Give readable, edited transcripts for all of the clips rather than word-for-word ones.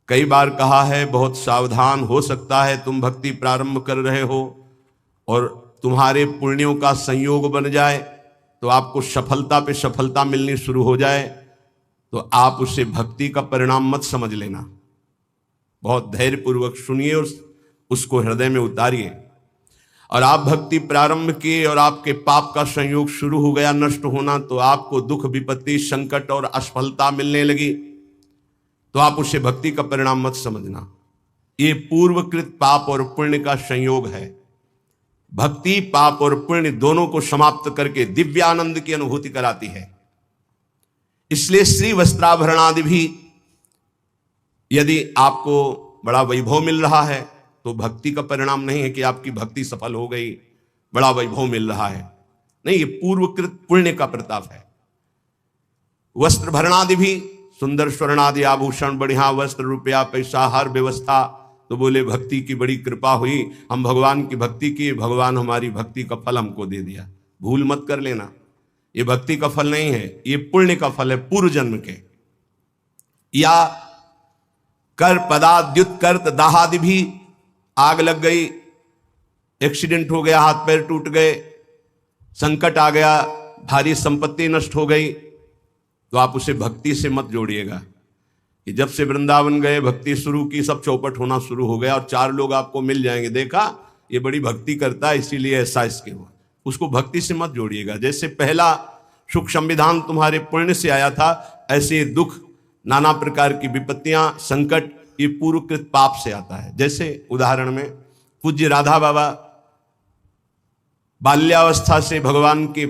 कई बार कहा है बहुत सावधान, हो सकता है तुम भक्ति प्रारंभ कर रहे हो और तुम्हारे पुण्यों का संयोग बन जाए तो आपको सफलता पे सफलता मिलनी शुरू हो जाए, तो आप उसे भक्ति का परिणाम मत समझ लेना। बहुत धैर्यपूर्वक सुनिए, उसको हृदय में उतारिए। और आप भक्ति प्रारंभ किए और आपके पाप का संयोग शुरू हो गया नष्ट होना, तो आपको दुख विपत्ति संकट और असफलता मिलने लगी, तो आप उसे भक्ति का परिणाम मत समझना। ये पूर्वकृत पाप और पुण्य का संयोग है। भक्ति पाप और पुण्य दोनों को समाप्त करके दिव्य आनंद की अनुभूति कराती है। इसलिए श्री वस्त्राभरणादि भी, यदि आपको बड़ा वैभव मिल रहा है तो भक्ति का परिणाम नहीं है कि आपकी भक्ति सफल हो गई, बड़ा वैभव मिल रहा है, नहीं, ये पूर्वकृत पुण्य का प्रताप है। वस्त्र भरणादि भी, सुंदर स्वर्णादि आभूषण, बढ़िया वस्त्र, रुपया पैसा, हर व्यवस्था, तो बोले भक्ति की बड़ी कृपा हुई, हम भगवान की भक्ति की, भगवान हमारी भक्ति का फल हमको दे दिया। भूल मत कर लेना, ये भक्ति का फल नहीं है, ये पुण्य का फल है पूर्व जन्म के। या कर पदाद्युत कर्त दाहादि भी, आग लग गई, एक्सीडेंट हो गया, हाथ पैर टूट गए, संकट आ गया, भारी संपत्ति नष्ट हो गई, तो आप उसे भक्ति से मत जोड़िएगा कि जब से वृंदावन गए भक्ति शुरू की सब चौपट होना शुरू हो गया और 4 लोग आपको मिल जाएंगे, देखा ये बड़ी भक्ति करता है इसीलिए ऐसा इसके हुआ। उसको भक्ति से मत जोड़िएगा। जैसे पहला सुख संविधान तुम्हारे पुण्य से आया था, ऐसे दुख, नाना प्रकार की विपत्तियां, संकट, ये पूर्वकृत पाप से आता है। जैसे उदाहरण में पूज्य राधा बाबा बाल्यावस्था से भगवान के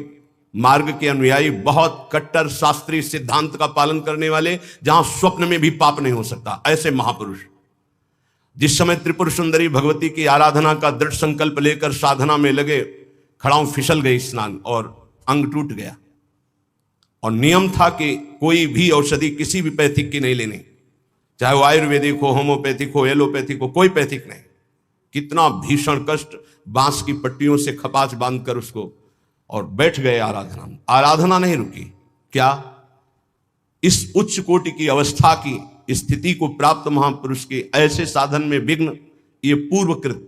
मार्ग के अनुयायी, बहुत कट्टर शास्त्रीय सिद्धांत का पालन करने वाले, जहां स्वप्न में भी पाप नहीं हो सकता, ऐसे महापुरुष। जिस समय त्रिपुर सुंदरी भगवती की आराधना का दृढ़ संकल्प लेकर साधना में लगे, खड़ाऊं फिसल गई स्नान और अंग टूट गया, और नियम था कि कोई भी औषधि किसी भी पैथिक की नहीं लेनी, चाहे वो आयुर्वेदिक हो, होम्योपैथिक हो, एलोपैथिक हो, कोई पैथिक नहीं। कितना भीषण कष्ट, बांस की पट्टियों से खपाच बांधकर उसको, और बैठ गए आराधना में। आराधना नहीं रुकी। क्या? इस उच्च कोटि की अवस्था की स्थिति को प्राप्त महापुरुष के ऐसे साधन में विघ्न, ये पूर्वकृत,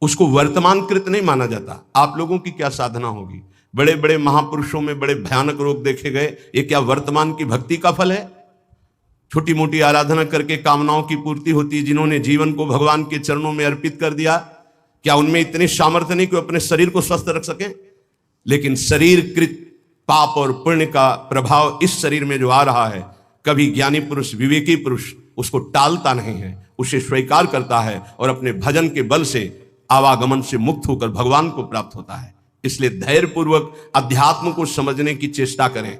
उसको वर्तमानकृत नहीं माना जाता। आप लोगों की क्या साधना होगी? बड़े बड़े महापुरुषों में बड़े भयानक रोग देखे गए, ये क्या वर्तमान की भक्ति का फल है? छोटी मोटी आराधना करके कामनाओं की पूर्ति होती, जिन्होंने जीवन को भगवान के चरणों में अर्पित कर दिया, क्या उनमें इतनी सामर्थ्य नहीं कि अपने शरीर को स्वस्थ रख सकें? लेकिन शरीर कृत पाप और पुण्य का प्रभाव इस शरीर में जो आ रहा है, कभी ज्ञानी पुरुष, विवेकी पुरुष उसको टालता नहीं है, उसे स्वीकार करता है और अपने भजन के बल से आवागमन से मुक्त होकर भगवान को प्राप्त होता है। इसलिए धैर्यपूर्वक अध्यात्म को समझने की चेष्टा करें।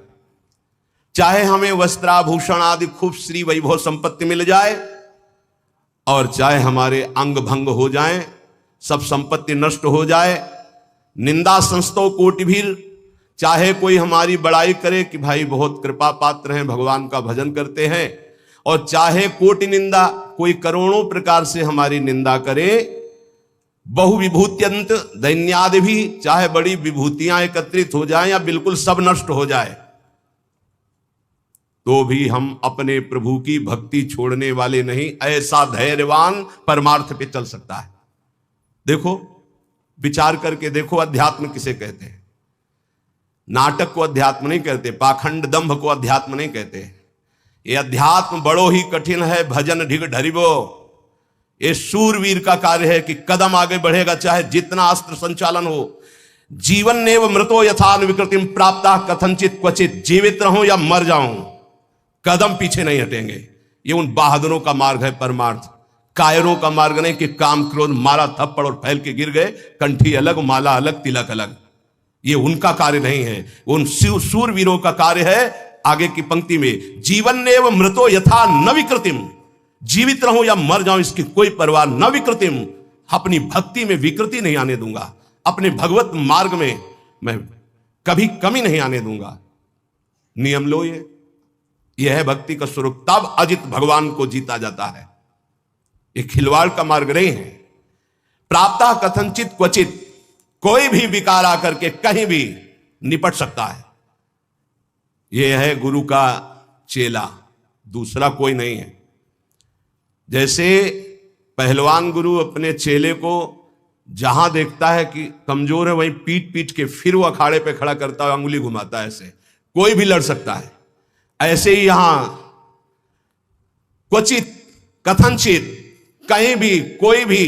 चाहे हमें वस्त्राभूषण आदि खूब श्री वैभव संपत्ति मिल जाए, और चाहे हमारे अंग भंग हो जाए, सब संपत्ति नष्ट हो जाए, निंदा संस्तो कोटिभीर, चाहे कोई हमारी बड़ाई करे कि भाई बहुत कृपा पात्र हैं, भगवान का भजन करते हैं, और चाहे कोटि निंदा, कोई करोड़ों प्रकार से हमारी निंदा करे, बहु विभूत्यंत दैन्यादि भी, चाहे बड़ी विभूतियां एकत्रित हो जाएं या बिल्कुल सब नष्ट हो जाए, तो भी हम अपने प्रभु की भक्ति छोड़ने वाले नहीं। ऐसा धैर्यवान परमार्थ पे चल सकता है। देखो, विचार करके देखो, अध्यात्म किसे कहते हैं? नाटक को अध्यात्म नहीं कहते, पाखंड दंभ को अध्यात्म नहीं कहते। ये अध्यात्म बड़ो ही कठिन है, भजन ढिग ढरिबो। ये शूरवीर का कार्य है कि कदम आगे बढ़ेगा, चाहे जितना अस्त्र संचालन हो। जीवन नेव मृतो यथान विकृतिम प्राप्ता कथनचित क्वचित, जीवित रहूं या मर जाऊं, कदम पीछे नहीं हटेंगे। ये उन बहादुरों का मार्ग है परमार्थ, कायरों का मार्ग नहीं कि काम क्रोध मारा थप्पड़ और फैल के गिर गए, कंठी अलग, माला अलग, तिलक अलग। ये उनका कार्य नहीं है, उन शूरवीरों का कार्य है। आगे की पंक्ति में, जीवन नेव मृतो यथा न विकृतिम, जीवित रहूं या मर जाऊं इसकी कोई परवाह न विकृतिम, अपनी भक्ति में विकृति नहीं आने दूंगा, अपने भगवत मार्ग में मैं कभी कमी नहीं आने दूंगा। नियम लो, यह है भक्ति का स्वरूप। तब अजित भगवान को जीता जाता है। ये खिलवाड़ का मार्ग नहीं है। प्राप्ता कथनचित क्वचित, कोई भी विकार आकर के कहीं भी निपट सकता है। यह है गुरु का चेला, दूसरा कोई नहीं है। जैसे पहलवान गुरु अपने चेले को जहां देखता है कि कमजोर है वहीं पीट पीट के फिर वो अखाड़े पे खड़ा करता है, अंगुली घुमाता है। ऐसे कोई भी लड़ सकता है। ऐसे ही यहां क्वचित कथनचित कहीं भी कोई भी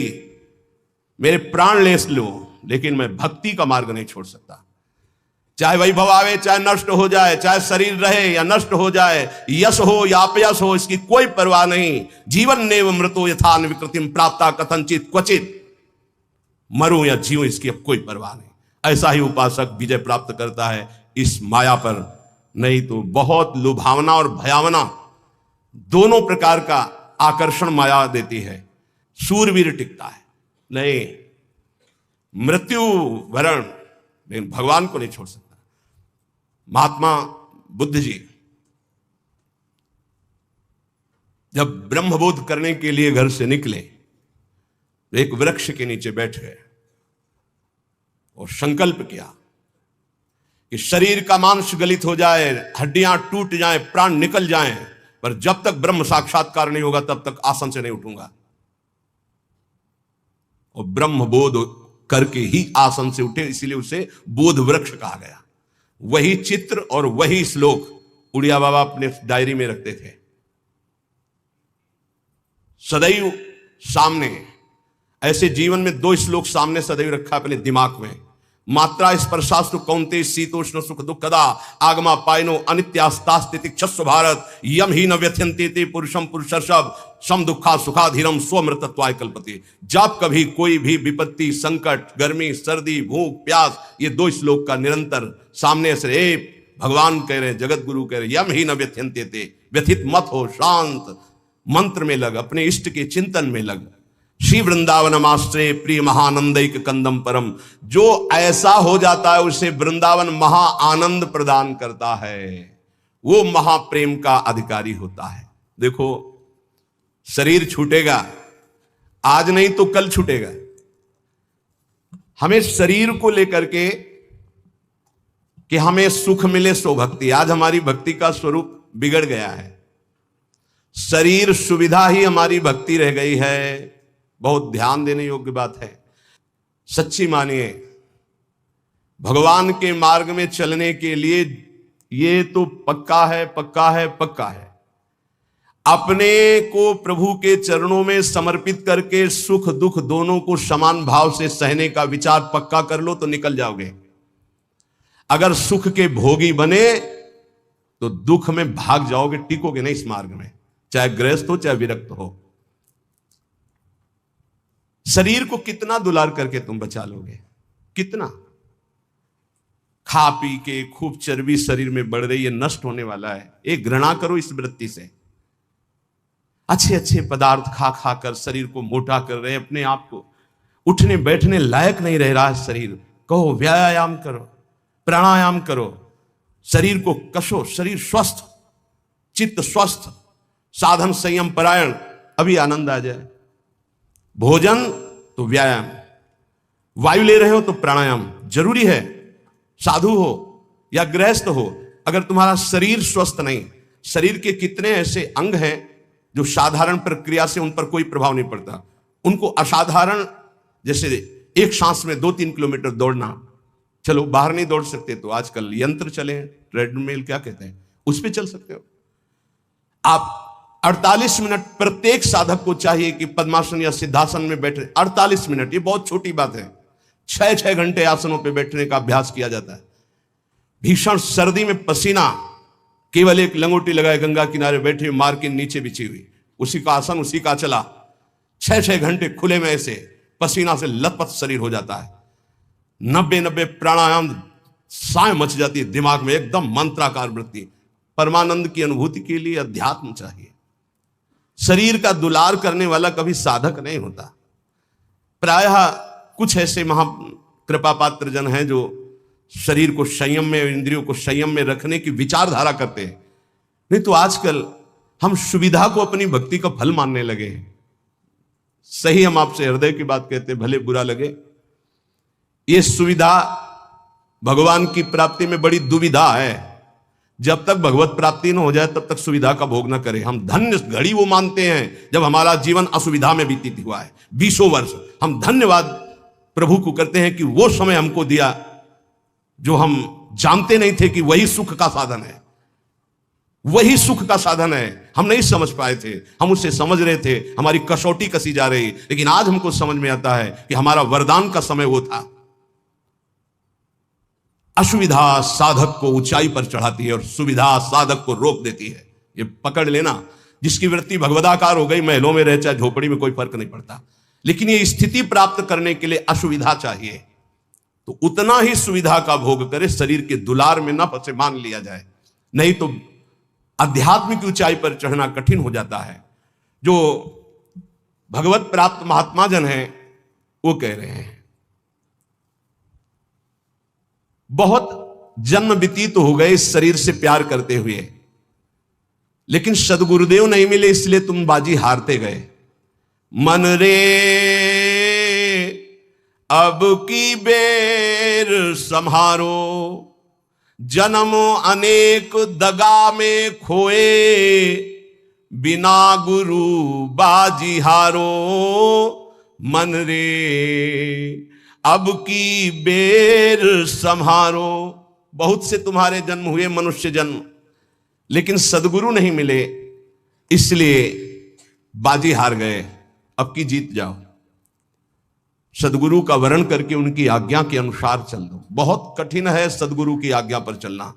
मेरे प्राण ले लो, लेकिन मैं भक्ति का मार्ग नहीं छोड़ सकता। चाहे वैभव आवे, चाहे नष्ट हो जाए, चाहे शरीर रहे या नष्ट हो जाए, यश हो या अपयश हो, इसकी कोई परवाह नहीं। जीवन नेव मृतो यथा विकृतिम प्राप्ता कथनचित क्वचित, मरूं या जीऊं इसकी अब कोई परवाह नहीं। ऐसा ही उपासक विजय प्राप्त करता है इस माया पर। नहीं तो बहुत लुभावना और भयावना दोनों प्रकार का आकर्षण माया देती है। सूरवीर टिकता है नहीं, मृत्यु वरण, लेकिन भगवान को नहीं छोड़ सकता। महात्मा बुद्ध जी जब ब्रह्मबोध करने के लिए घर से निकले तो एक वृक्ष के नीचे बैठ गए और संकल्प किया कि शरीर का मांस गलित हो जाए, हड्डियां टूट जाएं, प्राण निकल जाएं, पर जब तक ब्रह्म साक्षात्कार नहीं होगा तब तक आसन से नहीं उठूंगा। और ब्रह्मबोध करके ही आसन से उठे, इसीलिए उसे बोध वृक्ष कहा गया। वही चित्र और वही श्लोक उड़िया बाबा अपने डायरी में रखते थे सदैव सामने। ऐसे जीवन में 2 श्लोक सामने सदैव रखा अपने दिमाग में। मात्रा स्पर्शास्तु कौन्ते शीतोष्ण सुख दुखदा आगमा पायनो अनित्यास्तास्तिति छस्व भारत यम ही न व्यथ्यन्ते ते पुरुषम पुरुषर्षभ सम दुखा सुखाधीरम स्वमृतत्वाय कल्पते। जब कभी कोई भी विपत्ति, संकट, गर्मी, सर्दी, भूख, प्यास, ये 2 श्लोक का निरंतर सामने से भगवान कह रहे, जगत गुरु कह रहे, यम ही न व्यथ्यन्ते ते, व्यथित मत हो, शांत मंत्र में लग, अपने इष्ट के चिंतन में लग। श्री वृंदावनमाश्रय प्रिय महानंदैक कंदम परम, जो ऐसा हो जाता है उसे वृंदावन महा आनंद प्रदान करता है, वो महाप्रेम का अधिकारी होता है। देखो शरीर छूटेगा, आज नहीं तो कल छूटेगा। हमें शरीर को लेकर के कि हमें सुख मिले सो भक्ति, आज हमारी भक्ति का स्वरूप बिगड़ गया है। शरीर सुविधा ही हमारी भक्ति रह गई है। बहुत ध्यान देने योग्य बात है। सच्ची मानिए, भगवान के मार्ग में चलने के लिए ये तो पक्का है, पक्का है, पक्का है। अपने को प्रभु के चरणों में समर्पित करके सुख दुख दोनों को समान भाव से सहने का विचार पक्का कर लो तो निकल जाओगे। अगर सुख के भोगी बने तो दुख में भाग जाओगे, टिकोगे नहीं इस मार्ग में, चाहे गृहस्थ हो चाहे विरक्त हो। शरीर को कितना दुलार करके तुम बचा लोगे, कितना? खा पी के खूब चर्बी शरीर में बढ़ रही है, नष्ट होने वाला है। एक घृणा करो इस वृत्ति से। अच्छे अच्छे पदार्थ खा खा कर शरीर को मोटा कर रहे हैं, अपने आप को उठने बैठने लायक नहीं रह रहा है शरीर। कहो व्यायाम करो, प्राणायाम करो, शरीर को कसो, शरीर स्वस्थ, चित्त स्वस्थ, साधन संयम परायण, अभी आनंद आ जाए। भोजन तो व्यायाम, वायु ले रहे हो तो प्राणायाम जरूरी है। साधु हो या गृहस्थ हो, अगर तुम्हारा शरीर स्वस्थ नहीं, शरीर के कितने ऐसे अंग हैं जो साधारण प्रक्रिया से उन पर कोई प्रभाव नहीं पड़ता, उनको असाधारण, जैसे एक सांस में 2-3 किलोमीटर दौड़ना, चलो बाहर नहीं दौड़ सकते तो आजकल यंत्र चले हैं, ट्रेडमिल क्या कहते हैं, उस पर चल सकते हो आप। 48 मिनट प्रत्येक साधक को चाहिए कि पद्मासन या सिद्धासन में बैठे। 48 मिनट, ये बहुत छोटी बात है। 6-6 घंटे आसनों पे बैठने का अभ्यास किया जाता है। भीषण सर्दी में पसीना, केवल एक लंगोटी लगाए गंगा किनारे बैठे, मार के नीचे बिछी हुई, उसी का आसन, उसी का चला, 6-6 घंटे खुले में ऐसे पसीना से लथपथ शरीर हो जाता है। 90 प्राणायाम, साय मच जाती है दिमाग में, एकदम मंत्राकार वृत्ति। परमानंद की अनुभूति के लिए अध्यात्म चाहिए। शरीर का दुलार करने वाला कभी साधक नहीं होता। प्रायः कुछ ऐसे महा कृपा पात्र जन हैं जो शरीर को संयम में, इंद्रियों को संयम में रखने की विचारधारा करते हैं। नहीं तो आजकल हम सुविधा को अपनी भक्ति का फल मानने लगे हैं। सही, हम आपसे हृदय की बात कहते हैं, भले बुरा लगे। ये सुविधा भगवान की प्राप्ति में बड़ी दुविधा है। जब तक भगवत प्राप्ति न हो जाए तब तक सुविधा का भोग न करें। हम धन्य घड़ी वो मानते हैं जब हमारा जीवन असुविधा में व्यतीत हुआ है। 20 वर्ष हम धन्यवाद प्रभु को करते हैं कि वो समय हमको दिया जो हम जानते नहीं थे कि वही सुख का साधन है, वही सुख का साधन है। हम नहीं समझ पाए थे, हम उससे समझ रहे थे, हमारी कसौटी कसी जा रही, लेकिन आज हमको समझ में आता है कि हमारा वरदान का समय वो था। असुविधा साधक को ऊंचाई पर चढ़ाती है और सुविधा साधक को रोक देती है। ये पकड़ लेना। जिसकी वृत्ति भगवदाकार हो गई, महलों में रहे चाहे झोपड़ी में, कोई फर्क नहीं पड़ता, लेकिन ये स्थिति प्राप्त करने के लिए असुविधा चाहिए। तो उतना ही सुविधा का भोग करे, शरीर के दुलार में न फंसे, मान लिया जाए, नहीं तो आध्यात्मिक ऊंचाई पर चढ़ना कठिन हो जाता है। जो भगवत प्राप्त महात्मा जन हैं वो कह रहे हैं, बहुत जन्म व्यतीत हो गए इस शरीर से प्यार करते हुए, लेकिन सदगुरुदेव नहीं मिले, इसलिए तुम बाजी हारते गए। मन रे अब की बेर संहारो, जन्म अनेक दगा में खोए, बिना गुरु बाजी हारो। मन रे अब की बेर संहारो। बहुत से तुम्हारे जन्म हुए, मनुष्य जन्म, लेकिन सदगुरु नहीं मिले, इसलिए बाजी हार गए। अब की जीत जाओ, सदगुरु का वरण करके उनकी आज्ञा के अनुसार चल दो। बहुत कठिन है सदगुरु की आज्ञा पर चलना।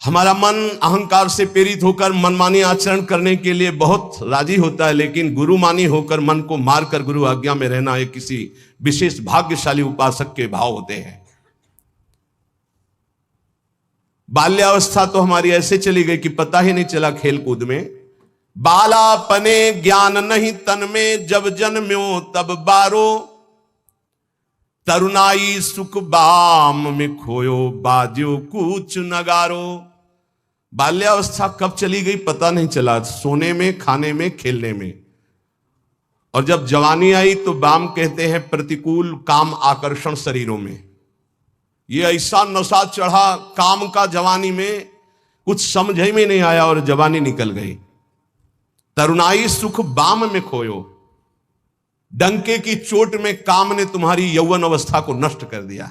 हमारा मन अहंकार से प्रेरित होकर मनमानी आचरण करने के लिए बहुत राजी होता है, लेकिन गुरुमानी होकर मन को मारकर गुरु आज्ञा में रहना एक किसी विशेष भाग्यशाली उपासक के भाव होते हैं। बाल्यावस्था तो हमारी ऐसे चली गई कि पता ही नहीं चला खेल कूद में। बालापने ज्ञान नहीं तन में, जब जन्म्यो तब बारो, तरुणाई सुख बाम में खोयो, बाज्यो कूच नगारो। बाल्यावस्था कब चली गई पता नहीं चला, सोने में, खाने में, खेलने में। और जब जवानी आई तो बाम कहते हैं प्रतिकूल काम आकर्षण शरीरों में। ये ऐसा नशा चढ़ा काम का जवानी में, कुछ समझ में नहीं आया और जवानी निकल गई। तरुणाई सुख बाम में खोयो, डंके की चोट में काम ने तुम्हारी यौवन अवस्था को नष्ट कर दिया।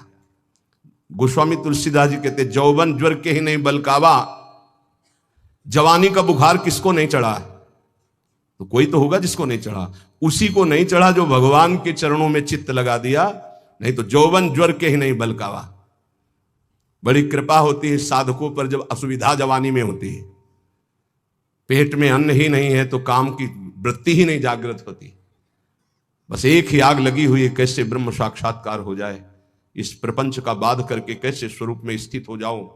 गोस्वामी तुलसीदास जी कहते, जौवन ज्वर के ही नहीं बलकावा। जवानी का बुखार किसको नहीं चढ़ा? तो कोई तो होगा जिसको नहीं चढ़ा। उसी को नहीं चढ़ा जो भगवान के चरणों में चित्त लगा दिया, नहीं तो जौवन ज्वर के ही नहीं बलकावा। बड़ी कृपा होती है साधकों पर जब असुविधा जवानी में होती है। पेट में अन्न ही नहीं है तो काम की वृत्ति ही नहीं जागृत होती। बस एक ही आग लगी हुई है, कैसे ब्रह्म साक्षात्कार हो जाए, इस प्रपंच का बाध करके कैसे स्वरूप में स्थित हो जाऊं।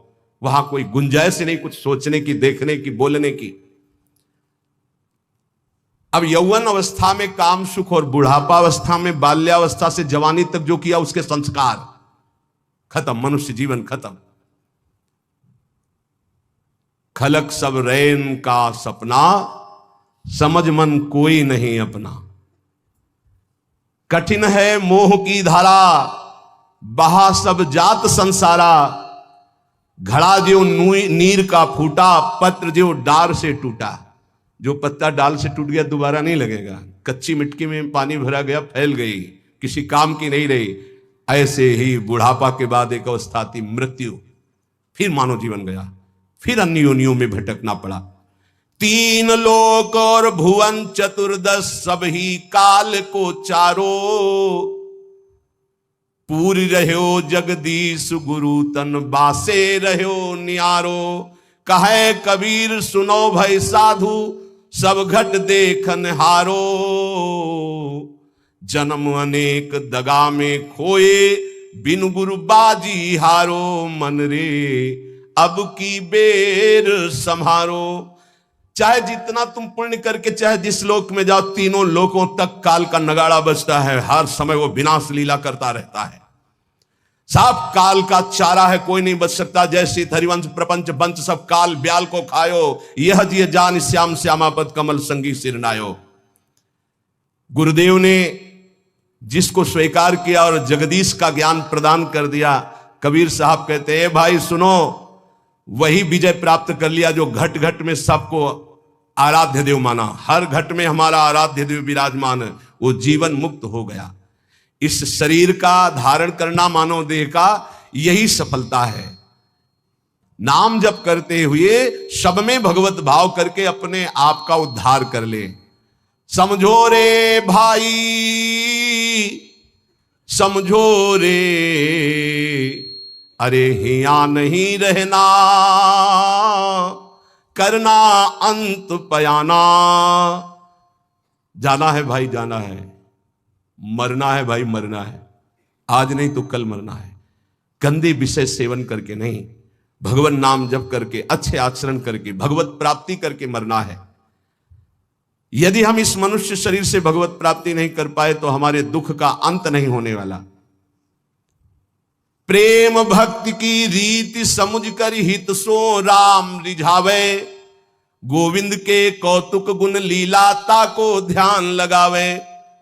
वहां कोई गुंजाइश नहीं कुछ सोचने की, देखने की, बोलने की। अब यौवन अवस्था में काम सुख और बुढ़ापा अवस्था में, बाल्यावस्था से जवानी तक जो किया उसके संस्कार खत्म, मनुष्य जीवन खत्म। खलक सब रैन का सपना, समझ मन कोई नहीं अपना। कठिन है मोह की धारा, बहा सब जात संसारा। घड़ा जो नीर का फूटा, पत्र जो डार से टूटा। जो पत्ता डाल से टूट गया दोबारा नहीं लगेगा। कच्ची मिट्टी में पानी भरा गया, फैल गई, किसी काम की नहीं रही। ऐसे ही बुढ़ापा के बाद एक अवस्था आती, मृत्यु। फिर मानव जीवन गया, फिर अन्य योनियों में भटकना पड़ा। तीन लोक और भुवन चतुर्दश, सब ही काल को चारो। पूरी रहो जगदीश गुरु तन, बासे रहो नियारो। कहे कबीर सुनो भय साधु, सब घट देखन हारो। जन्म अनेक दगा में खोए, बिनु गुरु बाजी हारो। मन रे अब की बेर संहारो। चाहे जितना तुम पुण्य करके चाहे जिस लोक में जाओ, तीनों लोकों तक काल का नगाड़ा बजता है। हर समय वो विनाश लीला करता रहता है। सब काल का चारा है, कोई नहीं बच सकता। जैसे हरिवंश प्रपंच बंच सब काल ब्याल को खायो, यह जिय जान श्याम श्यामापद कमल संगी सिरनायो। गुरुदेव ने जिसको स्वीकार किया और जगदीश का ज्ञान प्रदान कर दिया, कबीर साहब कहते हैं भाई सुनो, वही विजय प्राप्त कर लिया जो घट घट में सबको आराध्य देव माना। हर घट में हमारा आराध्य देव विराजमान है, वो जीवन मुक्त हो गया। इस शरीर का धारण करना मानव देह का यही सफलता है। नाम जप करते हुए सब में भगवत भाव करके अपने आप का उद्धार कर ले। समझो रे भाई, समझो रे, अरे हिया नहीं रहना, करना अंत पयाना। जाना है भाई, जाना है। मरना है भाई, मरना है। आज नहीं तो कल मरना है। गंदे विषय सेवन करके नहीं, भगवान नाम जप करके, अच्छे आचरण करके, भगवत प्राप्ति करके मरना है। यदि हम इस मनुष्य शरीर से भगवत प्राप्ति नहीं कर पाए तो हमारे दुख का अंत नहीं होने वाला। प्रेम भक्ति की रीति समझ कर हित सो राम रिझावे, गोविंद के कौतुक गुण लीलाता को ध्यान लगावे।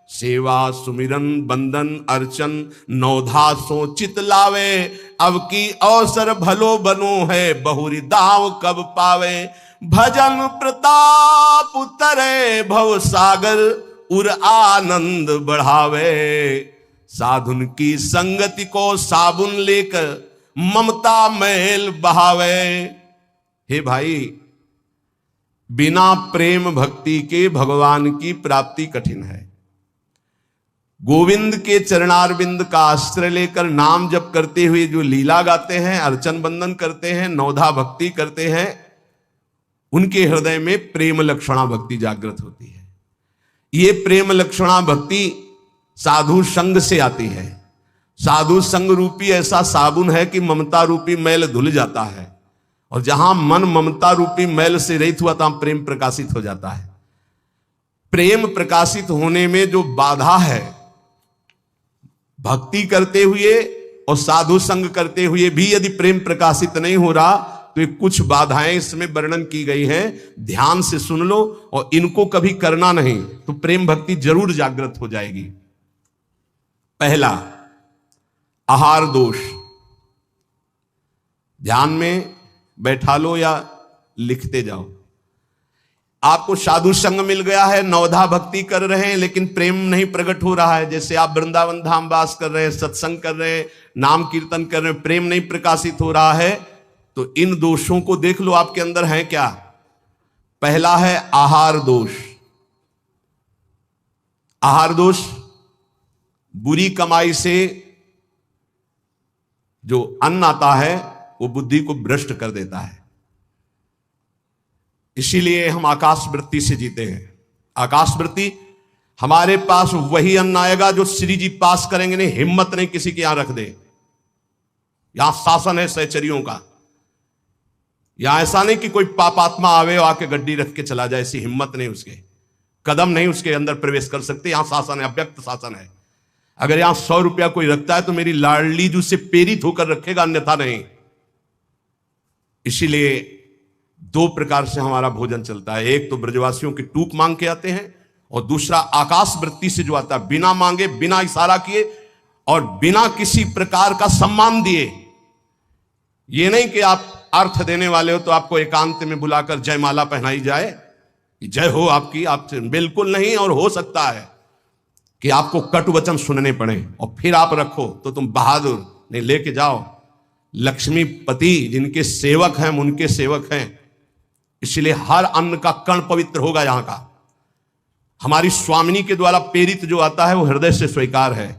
सेवा सुमिरन बंदन अर्चन नौधा सो चित लावे, अब की अवसर भलो बनो है बहुरी दाव कब पावे। भजन प्रताप उतरे भव सागर उर आनंद बढ़ावे, साधुन की संगति को साबुन लेकर ममता मैल बहावे। हे भाई, बिना प्रेम भक्ति के भगवान की प्राप्ति कठिन है। गोविंद के चरणारविंद का आश्रय लेकर नाम जप करते हुए जो लीला गाते हैं, अर्चन बंदन करते हैं, नौधा भक्ति करते हैं, उनके हृदय में प्रेम लक्षणा भक्ति जागृत होती है। ये प्रेम लक्षणा भक्ति साधु संग से आती है। साधु संग रूपी ऐसा साबुन है कि ममता रूपी मैल धुल जाता है, और जहां मन ममता रूपी मैल से रहित हुआ तहां प्रेम प्रकाशित हो जाता है। प्रेम प्रकाशित होने में जो बाधा है, भक्ति करते हुए और साधु संग करते हुए भी यदि प्रेम प्रकाशित नहीं हो रहा तो ये कुछ बाधाएं इसमें वर्णन की गई हैं। ध्यान से सुन लो और इनको कभी करना नहीं तो प्रेम भक्ति जरूर जागृत हो जाएगी। पहला, आहार दोष। ध्यान में बैठा लो या लिखते जाओ। आपको साधु संग मिल गया है, नवधा भक्ति कर रहे हैं, लेकिन प्रेम नहीं प्रकट हो रहा है। जैसे आप वृंदावन धाम वास कर रहे हैं, सत्संग कर रहे हैं, नाम कीर्तन कर रहे हैं, प्रेम नहीं प्रकाशित हो रहा है, तो इन दोषों को देख लो आपके अंदर है क्या। पहला है आहार दोष। आहार दोष बुरी कमाई से जो अन्न आता है वो बुद्धि को भ्रष्ट कर देता है। इसीलिए हम आकाश वृत्ति से जीते हैं। आकाश वृत्ति, हमारे पास वही अन्न आएगा जो श्री जी पास करेंगे नहीं। हिम्मत नहीं किसी के यहां रख दे। यहां शासन है सहचरियों का। यहां ऐसा नहीं कि कोई पापात्मा आवे और आके गड्डी रख के चला जाए, ऐसी हिम्मत नहीं, उसके कदम नहीं उसके अंदर प्रवेश कर सकते। यहां शासन है, अव्यक्त शासन है। अगर यहां 100 रुपया कोई रखता है तो मेरी लाडली जो से प्रेरित होकर रखेगा, अन्यथा नहीं। इसीलिए 2 प्रकार से हमारा भोजन चलता है। एक तो ब्रजवासियों की टूक मांग के आते हैं, और दूसरा आकाश वृत्ति से जो आता है, बिना मांगे, बिना इशारा किए और बिना किसी प्रकार का सम्मान दिए। ये नहीं कि आप अर्थ देने वाले हो तो आपको एकांत में बुलाकर जयमाला पहनाई जाए, जय हो आपकी, आपसे बिल्कुल नहीं। और हो सकता है कि आपको कटु वचन सुनने पड़े और फिर आप रखो तो तुम बहादुर नहीं, लेके जाओ। लक्ष्मीपति जिनके सेवक हैं, उनके सेवक हैं। इसलिए हर अन्न का कण पवित्र होगा यहां का। हमारी स्वामिनी के द्वारा प्रेरित जो आता है वो हृदय से स्वीकार है।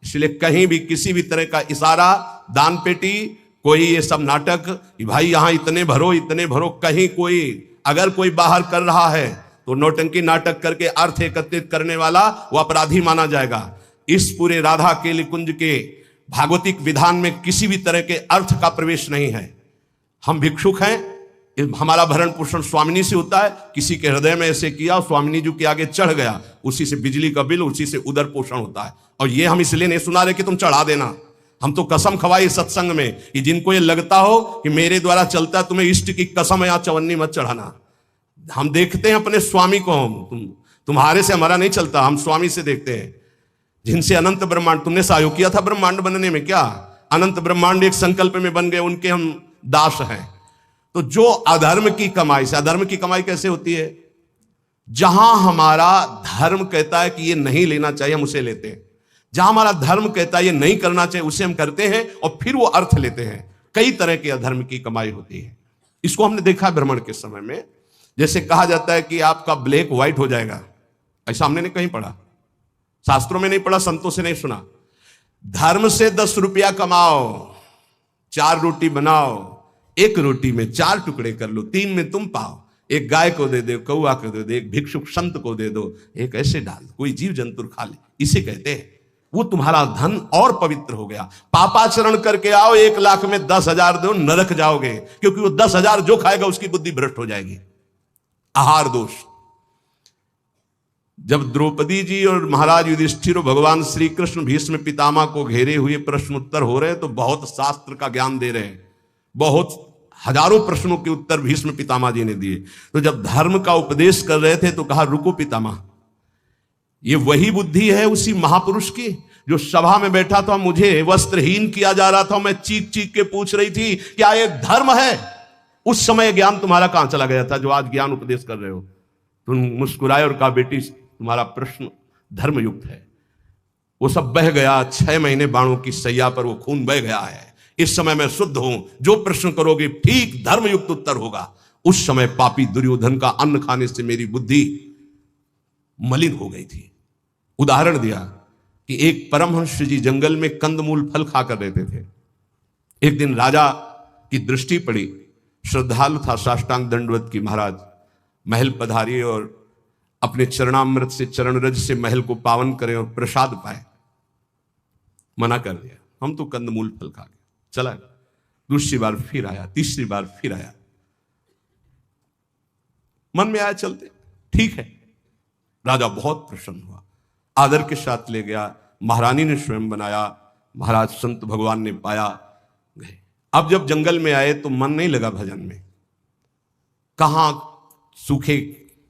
इसलिए कहीं भी किसी भी तरह का इशारा, दान पेटी, कोई ये सब नाटक कि भाई यहां इतने भरो, इतने भरो, कहीं कोई अगर कोई बाहर कर रहा है तो नौटंकी नाटक करके अर्थ एकत्रित करने वाला वो अपराधी माना जाएगा। इस पूरे राधा केली कुंज के भागवतिक विधान में किसी भी तरह के अर्थ का प्रवेश नहीं है। हम भिक्षुक हैं, हमारा भरण पोषण स्वामिनी से होता है। किसी के हृदय में ऐसे किया, स्वामिनी जी के आगे चढ़ गया, उसी से बिजली का बिल, उसी से उदर पोषण होता है। और ये हम इसलिए नहीं सुना रहे कि तुम चढ़ा देना। हम तो कसम खवाई सत्संग में कि जिनको ये लगता हो कि मेरे द्वारा चलता है, तुम्हें इष्ट की कसम है, यहां चवन्नी मत चढ़ाना। हम देखते हैं अपने स्वामी को, तुम्हारे से हमारा नहीं चलता, हम स्वामी से देखते हैं जिनसे अनंत ब्रह्मांड। तुमने सहयोग किया था ब्रह्मांड बनने में क्या? अनंत ब्रह्मांड एक संकल्प में बन गए, उनके हम दास हैं। तो जो अधर्म की कमाई से, अधर्म की कमाई कैसे होती है? जहां हमारा धर्म कहता है कि ये नहीं लेना चाहिए, हम उसे लेते हैं। जहां हमारा धर्म कहता है ये नहीं करना चाहिए, उसे हम करते हैं और फिर वो अर्थ लेते हैं। कई तरह के अधर्म की कमाई होती है। इसको हमने देखा भ्रमण के समय में। जैसे कहा जाता है कि आपका ब्लैक व्हाइट हो जाएगा, ऐसा हमने नहीं कहीं पढ़ा, शास्त्रों में नहीं पढ़ा, संतों से नहीं सुना। धर्म से 10 रुपया कमाओ, 4 रोटी बनाओ, 1 रोटी में 4 टुकड़े कर लो, 3 में तुम पाओ, एक गाय को दे दो, कौआ को दे दो, एक भिक्षुक संत को दे दो, एक ऐसे डाल, कोई जीव जंतु खा ले, इसे कहते हैं। वो तुम्हारा धन और पवित्र हो गया। पापाचरण करके आओ, 1 लाख में 10,000 दो, नरक जाओगे, क्योंकि वो 10,000 जो खाएगा उसकी बुद्धि भ्रष्ट हो जाएगी। आहार दोष। जब द्रौपदी जी और महाराज युधिष्ठिर और भगवान श्री कृष्ण भीष्म पितामह को घेरे हुए प्रश्न उत्तर हो रहे हैं, तो बहुत शास्त्र का ज्ञान दे रहे हैं, बहुत हजारों प्रश्नों के उत्तर भीष्म पितामह जी ने दिए। तो जब धर्म का उपदेश कर रहे थे तो कहा, रुको पितामह, ये वही बुद्धि है उसी महापुरुष की जो सभा में बैठा था, मुझे वस्त्रहीन किया जा रहा था, मैं चीख चीख के पूछ रही थी क्या ये धर्म है? उस समय ज्ञान तुम्हारा कहां चला गया था जो आज ज्ञान उपदेश कर रहे हो? तुम मुस्कुराए और कहा, बेटी तुम्हारा प्रश्न धर्मयुक्त है। वो सब बह गया, 6 महीने बाणों की सैया पर वो खून बह गया है। इस समय मैं शुद्ध हूं, जो प्रश्न करोगे ठीक धर्मयुक्त उत्तर होगा। उस समय पापी दुर्योधन का अन्न खाने से मेरी बुद्धि मलिन हो गई थी। उदाहरण दिया कि एक परमहंस जी जंगल में कंदमूल फल खाकर रहते थे। एक दिन राजा की दृष्टि पड़ी, श्रद्धालु था, साष्टांग दंडवत की, महाराज महल पधारिए और अपने चरणामृत से, चरण रज से महल को पावन करें और प्रसाद पाए। मना कर दिया, हम तो कंदमूल फल खा गए। चला, दूसरी बार फिर आया, तीसरी बार फिर आया, मन में आया चलते, ठीक है। राजा बहुत प्रसन्न हुआ, आदर के साथ ले गया, महारानी ने स्वयं बनाया, महाराज संत भगवान ने पाया, गए। अब जब जंगल में आए तो मन नहीं लगा भजन में। कहां सूखे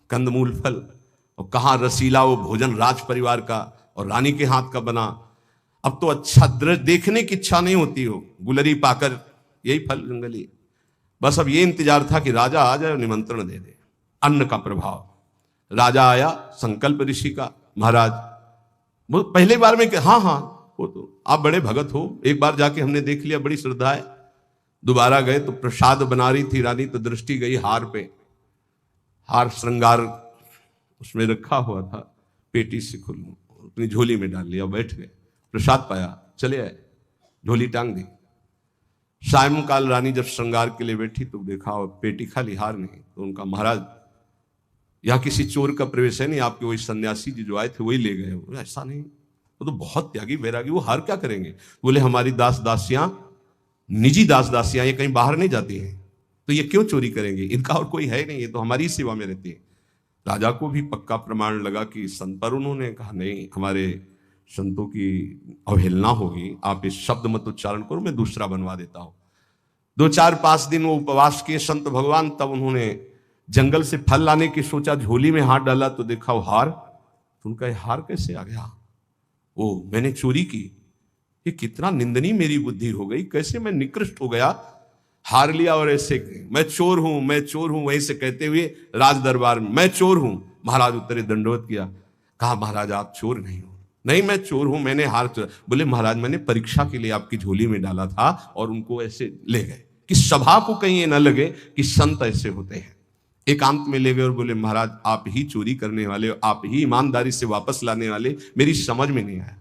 कंदमूल फल और कहां रसीला वो भोजन राज परिवार का और रानी के हाथ का बना। अब तो अच्छा दृश्य देखने की इच्छा नहीं होती हो, गुलरी पाकर यही फल जंगली। बस अब ये इंतजार था कि राजा आ जाए और निमंत्रण दे दे। अन्न का प्रभाव। राजा आया, संकल्प ऋषि का, महाराज वो पहले बार में हाँ हाँ वो तो आप बड़े भगत हो, एक बार जाके हमने देख लिया, बड़ी श्रद्धा है। दोबारा गए तो प्रसाद बना रही थी रानी, तो दृष्टि गई हार पे। हार श्रृंगार उसमें रखा हुआ था, पेटी से खुल अपनी झोली में डाल लिया, बैठ गए, प्रसाद पाया, चले आए, झोली टांग दी। सायंकाल रानी जब श्रृंगार के लिए बैठी तो देखा पेटी खाली, हार नहीं। तो उनका, महाराज यहाँ किसी चोर का प्रवेश है नहीं, आपके वही सन्यासी जी जो आए थे वही ले गए। बोले ऐसा नहीं, वो तो बहुत त्यागी वैरागी, वो हार क्या करेंगे? बोले हमारी दास दासियां, निजी दास दासियां, ये कहीं बाहर नहीं जाती हैं, तो ये क्यों चोरी करेंगे? इनका और कोई है नहीं, ये तो हमारी सेवा में रहती है। राजा को भी पक्का प्रमाण लगा कि संत, पर उन्होंने कहा नहीं, हमारे संतों की अवहेलना होगी, आप इस शब्द मत उच्चारण करो, मैं दूसरा बनवा देता हूं। 2-4-5 दिन वो उपवास किए संत भगवान, तब उन्होंने जंगल से फल लाने की सोचा, झोली में हाथ डाला तो देखा वो हार। तो उनका हार कैसे आ गया? वो मैंने चोरी की, ये कितना निंदनीय मेरी बुद्धि हो गई, कैसे मैं निकृष्ट हो गया, हार लिया और ऐसे मैं चोर हूं, मैं चोर हूं, वहीं से कहते हुए राज दरबार में मैं चोर हूं। महाराज उतरे, दंडवत किया, कहा महाराज आप चोर नहीं हो। नहीं मैं चोर हूं, मैंने हार चोरा। बोले महाराज मैंने परीक्षा के लिए आपकी झोली में डाला था और उनको ऐसे ले गए कि सभा को कहीं ये न लगे कि संत ऐसे होते हैं। एकांत में ले गए और बोले महाराज आप ही चोरी करने वाले हो, आप ही ईमानदारी से वापस लाने वाले, मेरी समझ में नहीं आया।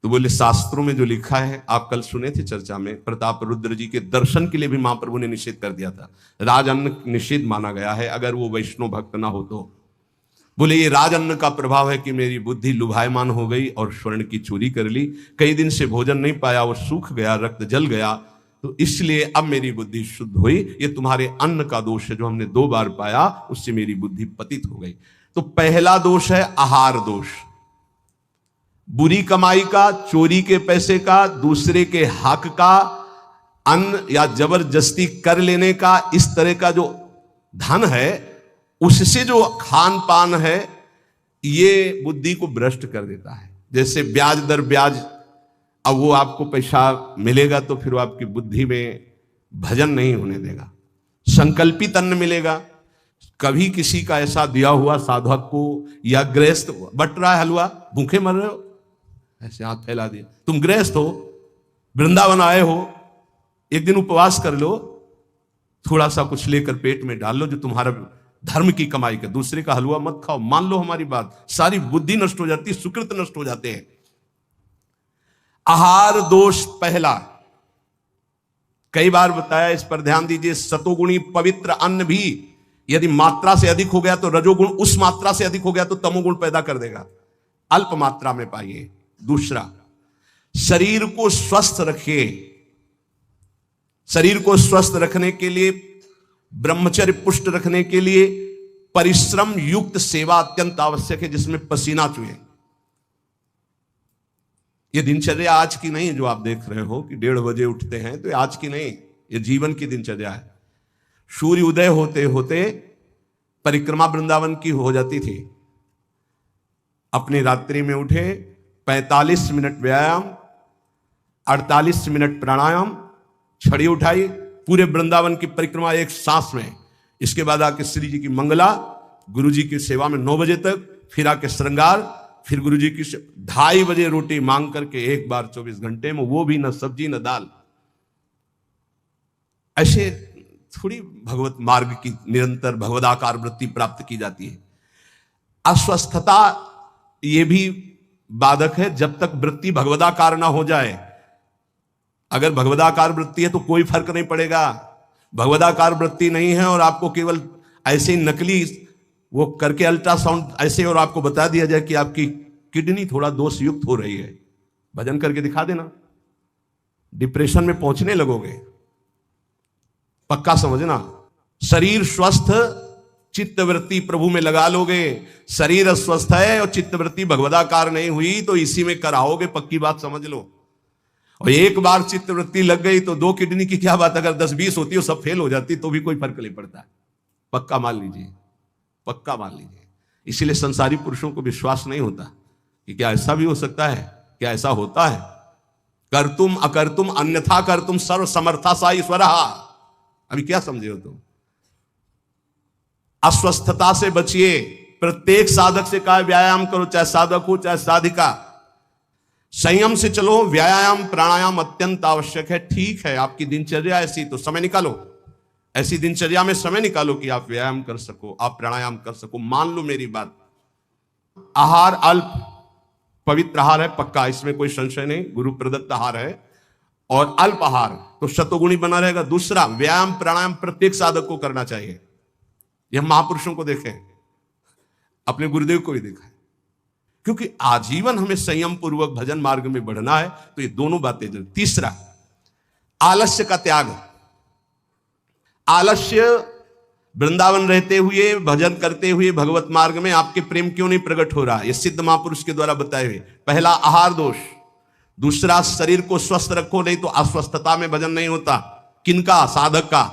तो बोले शास्त्रों में जो लिखा है, आप कल सुने थे चर्चा में, प्रताप रुद्र जी के दर्शन के लिए भी महाप्रभु ने निषेध कर दिया था, राज अन्न निषेध माना गया है अगर वो वैष्णव भक्त ना हो तो। बोले ये राज अन्न का प्रभाव है कि मेरी बुद्धि लुभायमान हो गई और स्वर्ण की चोरी कर ली, कई दिन से भोजन नहीं पाया, वो सूख गया, रक्त जल गया, तो इसलिए अब मेरी बुद्धि शुद्ध हुई। ये तुम्हारे अन्न का दोष है जो हमने 2 बार पाया, उससे मेरी बुद्धि पतित हो गई। तो पहला दोष है आहार दोष, बुरी कमाई का, चोरी के पैसे का, दूसरे के हक का, अन्न या जबरदस्ती कर लेने का, इस तरह का जो धन है उससे जो खान पान है ये बुद्धि को भ्रष्ट कर देता है। जैसे ब्याज दर ब्याज, अब वो आपको पैसा मिलेगा तो फिर वो आपकी बुद्धि में भजन नहीं होने देगा। संकल्पित अन्न मिलेगा। कभी किसी का ऐसा दिया हुआ साधक को या गृहस्थ बट रहा है हलवा, भूखे मर रहे हो, ऐसे हाथ फैला दिया, तुम गृहस्थ हो, वृंदावन आए हो, एक दिन उपवास कर लो, थोड़ा सा कुछ लेकर पेट में डाल लो जो तुम्हारा धर्म की कमाई का, दूसरे का हलवा मत खाओ। मान लो हमारी बात, सारी बुद्धि नष्ट हो जाती है, सुकृत नष्ट हो जाते हैं। आहार दोष पहला, कई बार बताया, इस पर ध्यान दीजिए। सतोगुणी पवित्र अन्न भी यदि मात्रा से अधिक हो गया तो रजोगुण, उस मात्रा से अधिक हो गया तो तमोगुण पैदा कर देगा। अल्प मात्रा में पाइए। दूसरा, शरीर को स्वस्थ रखिए। शरीर को स्वस्थ रखने के लिए, ब्रह्मचर्य पुष्ट रखने के लिए परिश्रम युक्त सेवा अत्यंत आवश्यक है, जिसमें पसीना चुए। ये दिनचर्या आज की नहीं जो आप देख रहे हो कि 1:30 बजे उठते हैं, तो ये आज की नहीं, ये जीवन की दिनचर्या है। सूर्य उदय होते होते परिक्रमा वृंदावन की हो जाती थी। अपनी रात्रि में उठे, 45 मिनट व्यायाम, 48 मिनट प्राणायाम, छड़ी उठाई, पूरे वृंदावन की परिक्रमा एक सांस में। इसके बाद आके श्री जी की मंगला, गुरु जी की सेवा में 9 बजे तक, फिर आके श्रृंगार, फिर गुरु जी की 2:30 बजे रोटी मांग करके एक बार 24 घंटे में, वो भी न सब्जी न दाल। ऐसे थोड़ी भगवत मार्ग की निरंतर भगवदाकार वृत्ति प्राप्त की जाती है। अस्वस्थता ये भी बाधक है, जब तक वृत्ति भगवदाकार ना हो जाए। अगर भगवदाकार वृत्ति है तो कोई फर्क नहीं पड़ेगा। भगवदाकार वृत्ति नहीं है और आपको केवल ऐसे नकली वो करके अल्ट्रासाउंड ऐसे और आपको बता दिया जाए कि आपकी किडनी थोड़ा दोष युक्त हो रही है, भजन करके दिखा देना, डिप्रेशन में पहुंचने लगोगे। पक्का समझना, शरीर स्वस्थ, चित्तवृत्ति प्रभु में लगा लोगे। शरीर अस्वस्थ है और चित्तवृत्ति भगवदाकार नहीं हुई तो इसी में कराओगे, पक्की बात समझ लो। और एक बार चित्तवृत्ति लग गई तो 2 किडनी की क्या बात, अगर 10-20 होती है सब फेल हो जाती तो भी कोई फर्क नहीं पड़ता। पक्का मान लीजिए, पक्का मान लीजिए। इसीलिए संसारी पुरुषों को विश्वास नहीं होता कि क्या ऐसा भी हो सकता है, क्या ऐसा होता है। कर्तुम अकर्तुम अन्यथा कर्तुम सर्व समर्था सा ईश्वर। अभी क्या समझे हो तुम? अस्वस्थता से बचिए। प्रत्येक साधक से कहा व्यायाम करो, चाहे साधक हो चाहे साधिका। संयम से चलो, व्यायाम प्राणायाम अत्यंत आवश्यक है। ठीक है, आपकी दिनचर्या ऐसी तो समय निकालो, ऐसी दिनचर्या में समय निकालो कि आप व्यायाम कर सको, आप प्राणायाम कर सको। मान लो मेरी बात, आहार अल्प पवित्र आहार है, पक्का, इसमें कोई संशय नहीं, गुरु प्रदत्त आहार है। और अल्प आहार तो शतगुणी बना रहेगा। दूसरा, व्यायाम प्राणायाम प्रत्येक साधक को करना चाहिए। यह महापुरुषों को देखें, अपने गुरुदेव को भी देखा है, क्योंकि आजीवन हमें संयम पूर्वक भजन मार्ग में बढ़ना है, तो ये दोनों बातें जरूर। तीसरा, आलस्य का त्याग। आलस्य, वृंदावन रहते हुए भजन करते हुए भगवत मार्ग में आपके प्रेम क्यों नहीं प्रकट हो रहा, ये सिद्ध महापुरुष के द्वारा बताए हुए। पहला, आहार दोष। दूसरा, शरीर को स्वस्थ रखो, नहीं तो अस्वस्थता में भजन नहीं होता। किनका? साधक का।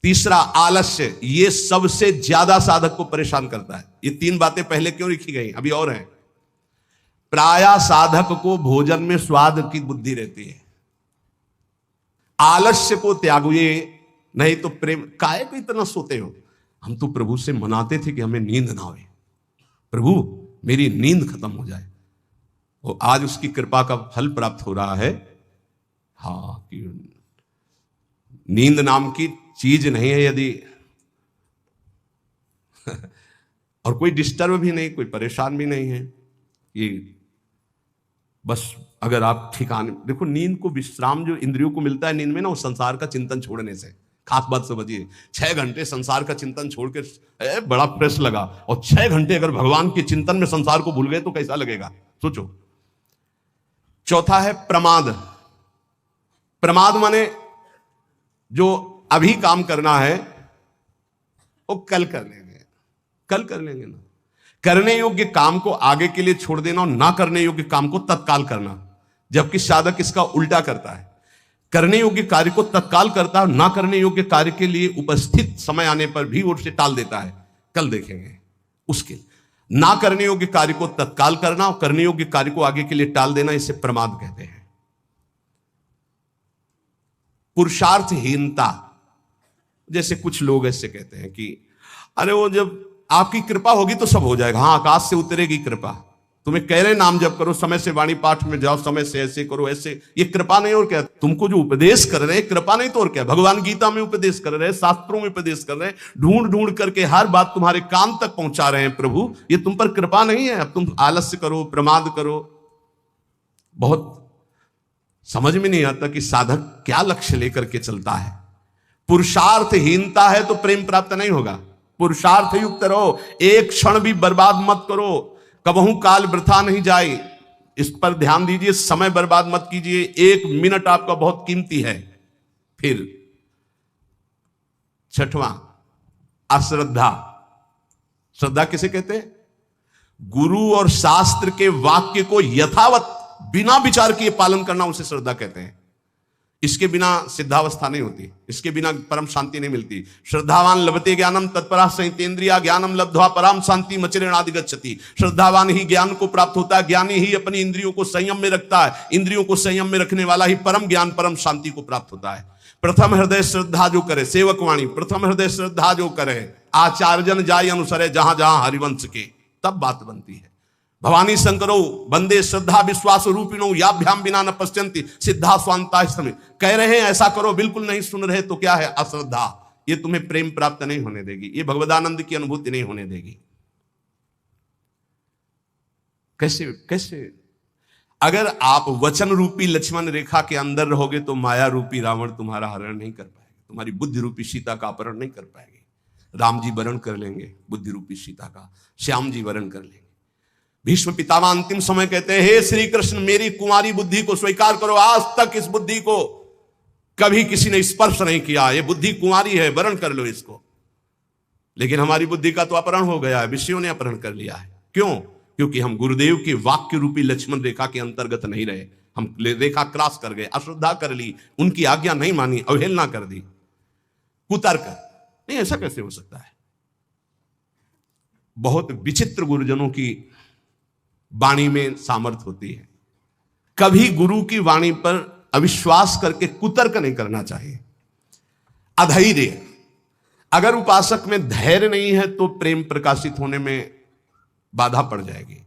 तीसरा, आलस्य, ये सबसे ज्यादा साधक को परेशान करता है। ये 3 बातें पहले क्यों लिखी गई, अभी और हैं। प्रायः साधक को भोजन में स्वाद की बुद्धि रहती है। आलस्य को त्यागिए, नहीं तो प्रेम। काहे को इतना सोते हो? हम तो प्रभु से मनाते थे कि हमें नींद ना आए, प्रभु मेरी नींद खत्म हो जाए। वो आज उसकी कृपा का फल प्राप्त हो रहा है। हाँ, कि नींद नाम की चीज नहीं है यदि और कोई डिस्टर्ब भी नहीं, कोई परेशान भी नहीं है, ये बस अगर आप ठिकाने देखो। नींद को विश्राम जो इंद्रियों को मिलता है नींद में ना, वो संसार का चिंतन छोड़ने से। खास बात समझिए, 6 घंटे संसार का चिंतन छोड़ के बड़ा प्रेस लगा, और 6 घंटे अगर भगवान के चिंतन में संसार को भूल गए तो कैसा लगेगा, सोचो। चौथा है प्रमाद। प्रमाद माने जो अभी काम करना है वो कल कर लेंगे, कल कर लेंगे ना। करने योग्य काम को आगे के लिए छोड़ देना और ना करने योग्य काम को तत्काल करना, जबकि साधक इसका उल्टा करता है। करने योग्य कार्य को तत्काल करता है, ना करने योग्य कार्य के लिए उपस्थित समय आने पर भी वो उसे टाल देता है। कल देखेंगे उसके। ना करने योग्य कार्य को तत्काल करना और करने योग्य कार्य को आगे के लिए टाल देना, इसे प्रमाद कहते हैं। पुरुषार्थहीनता, जैसे कुछ लोग ऐसे कहते हैं कि अरे वो जब आपकी कृपा होगी तो सब हो जाएगा। हाँ, आकाश से उतरेगी कृपा। तुम्हें कह रहे नाम जप करो, समय से वाणी पाठ में जाओ, समय से ऐसे करो ऐसे, ये कृपा नहीं और क्या? तुमको जो उपदेश कर रहे हैं कृपा नहीं तो और क्या? भगवान गीता में उपदेश कर रहे हैं, शास्त्रों में उपदेश कर रहे हैं, ढूंढ ढूंढ करके हर बात तुम्हारे कान तक पहुंचा रहे हैं प्रभु। ये तुम पर कृपा नहीं है? अब तुम आलस्य करो, प्रमाद करो। बहुत समझ में नहीं आता कि साधक क्या लक्ष्य लेकर के चलता है। पुरुषार्थहीनता है तो प्रेम प्राप्त नहीं होगा। पुरुषार्थ युक्त रहो, एक क्षण भी बर्बाद मत करो, कबहू काल वृथा नहीं जाए। इस पर ध्यान दीजिए, समय बर्बाद मत कीजिए, एक मिनट आपका बहुत कीमती है। फिर छठवां, अश्रद्धा। श्रद्धा किसे कहते हैं? गुरु और शास्त्र के वाक्य को यथावत बिना विचार किए पालन करना, उसे श्रद्धा कहते हैं। इसके बिना सिद्धावस्था नहीं होती, इसके बिना परम शांति नहीं मिलती। श्रद्धावान लभते ज्ञानम तत्परा संहितेन्द्रिया ज्ञानम लब्ध्वा पराम शांति मचिरेणादि गच्छति। श्रद्धावान ही ज्ञान को प्राप्त होता है, ज्ञानी ही अपनी इंद्रियों को संयम में रखता है, इंद्रियों को संयम में रखने वाला ही परम ज्ञान परम शांति को प्राप्त होता है। प्रथम हृदय श्रद्धा जो करे, सेवक वाणी, प्रथम हृदय श्रद्धा जो करे, आचार्यजन जाय अनुसरे जहां जहां हरिवंश के, तब बात बनती है। भवानी शंकरो वंदे श्रद्धा विश्वास रूपिणो याभ्याम बिना न पश्यन्ति सिद्धा स्वांता समय। कह रहे हैं ऐसा करो, बिल्कुल नहीं सुन रहे तो क्या है? अश्रद्धा। ये तुम्हें प्रेम प्राप्त नहीं होने देगी, ये भगवदानंद की अनुभूति नहीं होने देगी। कैसे कैसे? अगर आप वचन रूपी लक्ष्मण रेखा के अंदर रहोगे तो माया रूपी रावण तुम्हारा हरण नहीं कर पाएगा, तुम्हारी बुद्धि रूपी सीता का अपहरण नहीं कर पाएंगे। राम जी वरण कर लेंगे बुद्धि रूपी सीता का, श्याम जी वरण कर लेंगे। भीष्म पितामह अंतिम समय कहते हैं, हे श्री कृष्ण मेरी कुमारी बुद्धि को स्वीकार करो। आज तक इस बुद्धि को कभी किसी ने स्पर्श नहीं किया, ये बुद्धि कुमारी है, वरण कर लो इसको। लेकिन हमारी बुद्धि का तो अपहरण हो गया है, विषयों ने अपहरण कर लिया है। क्यों? क्योंकि हम गुरुदेव के वाक्य रूपी लक्ष्मण रेखा के अंतर्गत नहीं रहे, हम रेखा क्रॉस कर गए, अश्रद्धा कर ली, उनकी आज्ञा नहीं मानी, अवहेलना कर दी, कुतर्क। नहीं, ऐसा कैसे हो सकता है? बहुत विचित्र गुरुजनों की वाणी में सामर्थ्य होती है। कभी गुरु की वाणी पर अविश्वास करके कुतर्क नहीं करना चाहिए। अधैर्य, अगर उपासक में धैर्य नहीं है तो प्रेम प्रकाशित होने में बाधा पड़ जाएगी।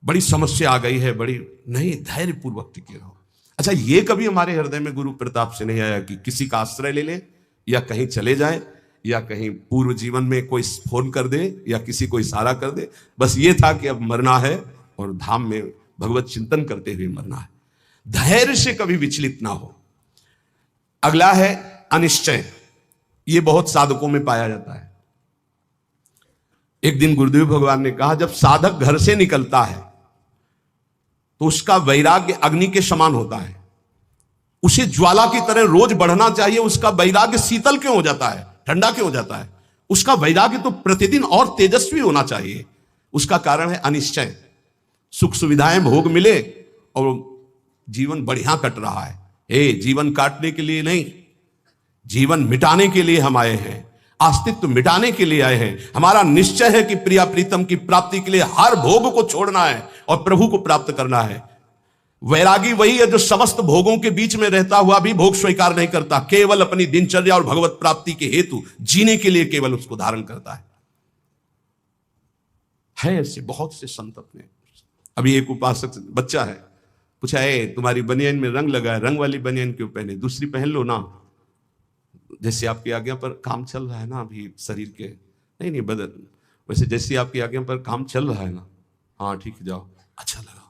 बड़ी समस्या आ गई है, बड़ी नहीं, धैर्य पूर्वक टिके रहो। अच्छा, ये कभी हमारे हृदय में गुरु प्रताप से नहीं आया कि किसी का आश्रय ले ले, या कहीं चले जाए, या कहीं पूर्व जीवन में कोई फोन कर दे, या किसी को इशारा कर दे, बस ये था कि अब मरना है और धाम में भगवत चिंतन करते हुए मरना है। धैर्य से कभी विचलित ना हो। अगला है अनिश्चय। ये बहुत साधकों में पाया जाता है। एक दिन गुरुदेव भगवान ने कहा, जब साधक घर से निकलता है तो उसका वैराग्य अग्नि के समान होता है, उसे ज्वाला की तरह रोज बढ़ना चाहिए। उसका वैराग्य शीतल क्यों हो जाता है, ठंडा क्यों हो जाता है? उसका वैराग्य तो प्रतिदिन और तेजस्वी होना चाहिए। उसका कारण है अनिश्चय। सुख सुविधाएं भोग मिले और जीवन बढ़िया कट रहा है। हे, जीवन काटने के लिए नहीं, जीवन मिटाने के लिए हम आए हैं, अस्तित्व मिटाने के लिए आए हैं। हमारा निश्चय है कि प्रिया प्रीतम की प्राप्ति के लिए हर भोग को छोड़ना है और प्रभु को प्राप्त करना है। वैरागी वही है जो समस्त भोगों के बीच में रहता हुआ भी भोग स्वीकार नहीं करता, केवल अपनी दिनचर्या और भगवत प्राप्ति के हेतु जीने के लिए केवल उसको धारण करता है ऐसे बहुत से संत अपने। अभी एक उपासक बच्चा है, पूछा, है तुम्हारी बनियान में रंग लगा है, रंग वाली बनियान क्यों पहने, दूसरी पहन लो ना, जैसे आपकी आज्ञा पर काम चल रहा है ना अभी शरीर के। नहीं बदल, वैसे जैसे आपकी आज्ञा पर काम चल रहा है ना, हाँ ठीक है जाओ। अच्छा लगा,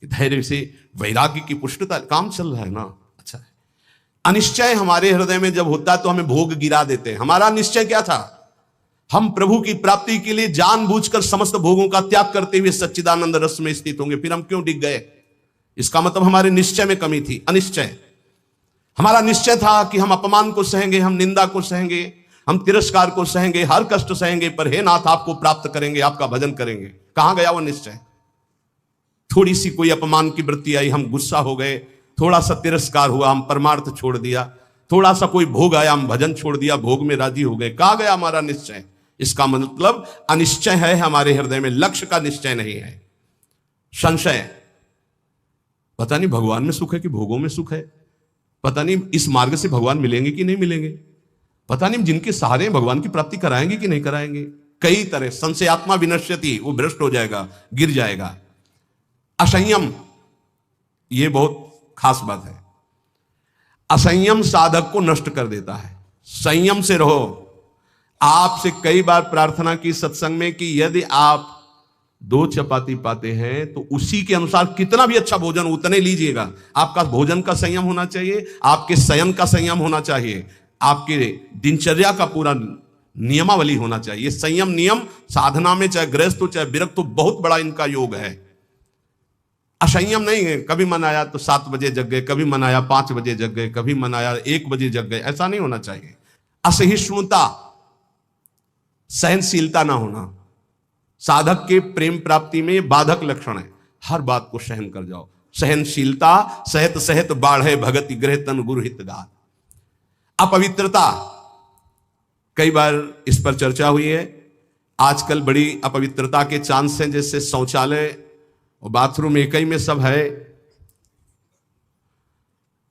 धैर्य से वैराग्य की पुष्टता, काम चल रहा है ना, अच्छा है। अनिश्चय हमारे हृदय में जब होता है तो हमें भोग गिरा देते हैं। हमारा निश्चय क्या था? हम प्रभु की प्राप्ति के लिए जानबूझकर समस्त भोगों का त्याग करते हुए सच्चिदानंद रस में स्थित होंगे। फिर हम क्यों डिग गए? इसका मतलब हमारे निश्चय में कमी थी। अनिश्चय, हमारा निश्चय था कि हम अपमान को सहेंगे, हम निंदा को सहेंगे, हम तिरस्कार को सहेंगे, हर कष्ट सहेंगे, पर हे नाथ आपको प्राप्त करेंगे, आपका भजन करेंगे। कहां गया वो निश्चय? थोड़ी सी कोई अपमान की वृत्ति आई, हम गुस्सा हो गए, थोड़ा सा तिरस्कार हुआ, हम परमार्थ छोड़ दिया, थोड़ा सा कोई भोग आया, हम भजन छोड़ दिया, भोग में राजी हो गए। कहां गया हमारा निश्चय? इसका मतलब अनिश्चय है हमारे हृदय में, लक्ष्य का निश्चय नहीं है। संशय, पता नहीं भगवान में सुख है कि भोगों में सुख है, पता नहीं इस मार्ग से भगवान मिलेंगे कि नहीं मिलेंगे, पता नहीं जिनके सहारे भगवान की प्राप्ति कराएंगे कि नहीं कराएंगे। कई तरह संशयात्मा विनश्यति, वो भ्रष्ट हो जाएगा, गिर जाएगा। असंयम, ये बहुत खास बात है। असंयम साधक को नष्ट कर देता है। संयम से रहो। आपसे कई बार प्रार्थना की सत्संग में कि यदि आप 2 चपाती पाते हैं तो उसी के अनुसार कितना भी अच्छा भोजन उतने लीजिएगा। आपका भोजन का संयम होना चाहिए, आपके शयन का संयम होना चाहिए, आपके दिनचर्या का पूरा नियमावली होना चाहिए। संयम नियम साधना में चाहे गृहस्थ हो चाहे विरक्त हो, बहुत बड़ा इनका योग है। असंयम नहीं है, कभी मन आया तो 7 बजे जग गए, कभी मन आया 5 बजे जग गए, कभी मन आया 1 बजे जग गए, ऐसा नहीं होना चाहिए। असहिष्णुता, सहनशीलता ना होना, साधक के प्रेम प्राप्ति में बाधक लक्षण है। हर बात को सहन कर जाओ। सहनशीलता सहत सहत बाढ़े भगति गृह तन गुरु हित गात। अपवित्रता, कई बार इस पर चर्चा हुई है। आजकल बड़ी अपवित्रता के चांस हैं, जैसे शौचालय और बाथरूम एक ही में सब है,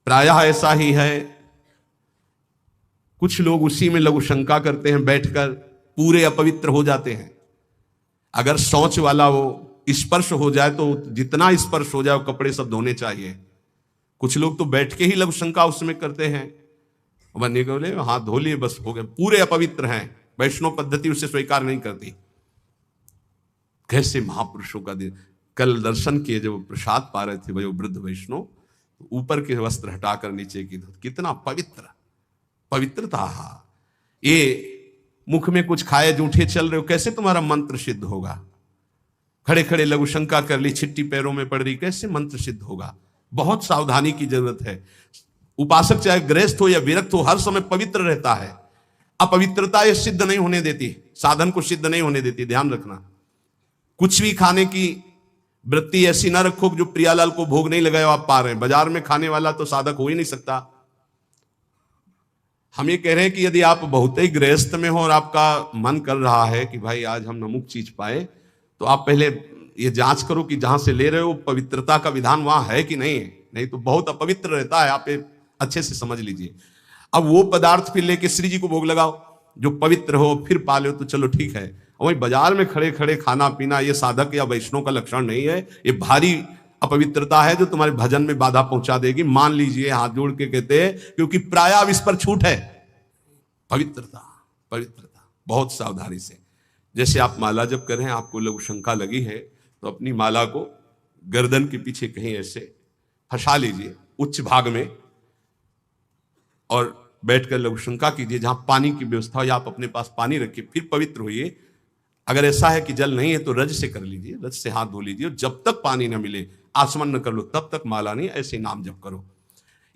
प्रायः ऐसा ही है। कुछ लोग उसी में लघु शंका करते हैं, बैठकर पूरे अपवित्र हो जाते हैं। अगर शौच वाला वो स्पर्श हो जाए तो जितना स्पर्श हो जाए वो कपड़े सब धोने चाहिए। कुछ लोग तो बैठ के ही लघु शंका उसमें करते हैं, बने बोले हाथ धो लिए बस हो गए, पूरे अपवित्र हैं। वैष्णव पद्धति उसे स्वीकार नहीं करती। कैसे महापुरुषों का दिन। कल दर्शन किए, जब प्रसाद पा रहे थे वो वृद्ध वैष्णव, ऊपर के वस्त्र हटाकर नीचे की धोते, कितना पवित्र, पवित्रता। ये मुख में कुछ खाए जूठे चल रहे हो, कैसे तुम्हारा मंत्र सिद्ध होगा। खड़े खड़े लघु शंका कर ली, छिट्टी पैरों में पड़ रही, कैसे मंत्र सिद्ध होगा। बहुत सावधानी की जरूरत है। उपासक चाहे गृहस्थ हो या विरक्त हो, हर समय पवित्र रहता है। अपवित्रता ये सिद्ध नहीं होने देती, साधन को सिद्ध नहीं होने देती, ध्यान रखना। कुछ भी खाने की वृत्ति ऐसी ना रखो जो प्रियालाल को भोग नहीं लगाया आप पा रहे हैं। बाजार में खाने वाला तो साधक हो ही नहीं सकता। हम ये कह रहे हैं कि यदि आप बहुत ही गृहस्थ में हो और आपका मन कर रहा है कि भाई आज हम नमुक चीज पाए, तो आप पहले ये जांच करो कि जहां से ले रहे हो पवित्रता का विधान वहां है कि नहीं है। नहीं तो बहुत अपवित्र रहता है, आप अच्छे से समझ लीजिए। अब वो पदार्थ फिर लेके श्री जी को भोग लगाओ जो पवित्र हो, फिर पा लो तो चलो ठीक है। वही बाजार में खड़े खड़े खाना पीना ये साधक या वैष्णव का लक्षण नहीं है। ये भारी अपवित्रता है जो तुम्हारे भजन में बाधा पहुंचा देगी। मान लीजिए, हाथ जोड़ के कहते हैं, क्योंकि प्राय अब इस पर छूट है। पवित्रता, पवित्रता बहुत सावधानी से। जैसे आप माला जब कर रहे हैं, आपको लघु शंका लगी है, तो अपनी माला को गर्दन के पीछे कहीं ऐसे फंसा लीजिए उच्च भाग में, और बैठकर लघु शंका कीजिए। जहां पानी की व्यवस्था हो या आप अपने पास पानी रखिए, फिर पवित्र होइए। अगर ऐसा है कि जल नहीं है तो रज से कर लीजिए, रज से हाथ धो लीजिए। और जब तक पानी न मिले, आचमन न कर लो, तब तक माला नहीं, ऐसे नाम जप करो।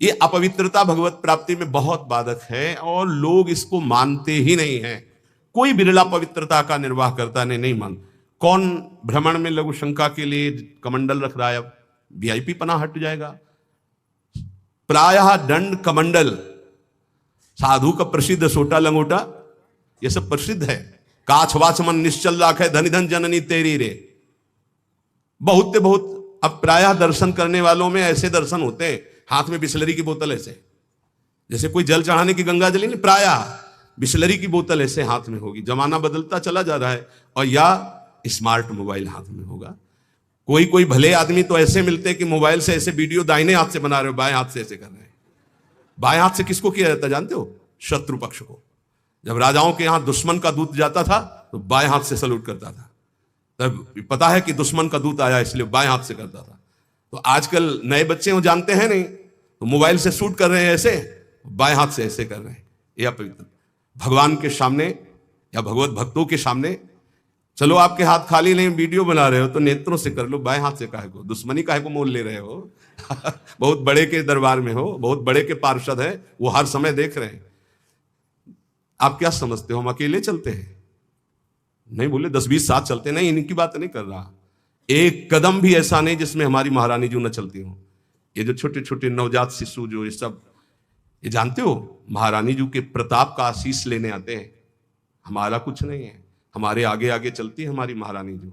ये अपवित्रता भगवत प्राप्ति में बहुत बाधक है और लोग इसको मानते ही नहीं है। कोई बिरला पवित्रता का निर्वाह करता नहीं मान। कौन भ्रमण में लघु शंका के लिए कमंडल रख रहा है? अब वीआईपी पना हट जाएगा। प्रायः दंड कमंडल, साधु का प्रसिद्ध सोटा लंगोटा, ये सब प्रसिद्ध है। काछ वाचमन निश्चल राखे धनि धन जननी तेरी रे। बहुत अब प्रायः दर्शन करने वालों में ऐसे दर्शन होते हैं, हाथ में बिस्लरी की बोतल ऐसे, जैसे कोई जल चढ़ाने की गंगा जली नहीं, प्रायः बिस्लरी की बोतल ऐसे हाथ में होगी। जमाना बदलता चला जा रहा है। और या स्मार्ट मोबाइल हाथ में होगा। कोई भले आदमी तो ऐसे मिलते हैं कि मोबाइल से ऐसे वीडियो दाहिने हाथ से बना रहे हो, बाएं हाथ से ऐसे कर रहे हैं। बाएं हाथ से किसको किया जाता जानते हो? शत्रु पक्ष को। जब राजाओं के यहां दुश्मन का दूत जाता था तो बाएं हाथ से सलूट करता था। तब पता है कि दुश्मन का दूत आया, इसलिए बाएं हाथ से करता था। तो आजकल नए बच्चे वो जानते हैं नहीं, तो मोबाइल से शूट कर रहे हैं ऐसे, बाएं हाथ से ऐसे कर रहे हैं। यह अपवित्र। भगवान के सामने या भगवत भक्तों के सामने, चलो आपके हाथ खाली नहीं, वीडियो बना रहे हो तो नेत्रों से कर लो, बाएं हाथ से काहे को? दुश्मनी काहे को मोल ले रहे हो? बहुत बड़े के दरबार में हो, बहुत बड़े के पार्षद है, वो हर समय देख रहे हैं। आप क्या समझते हो हम अकेले चलते हैं? नहीं बोले 10-20 साथ चलते नहीं, इनकी बात नहीं कर रहा। एक कदम भी ऐसा नहीं जिसमें हमारी महारानी जी न चलती हो। ये जो छोटे छोटे नवजात शिशु जो ये सब, ये जानते हो महारानी जी के प्रताप का आशीष लेने आते हैं। हमारा कुछ नहीं है, हमारे आगे आगे चलती है हमारी महारानी जी।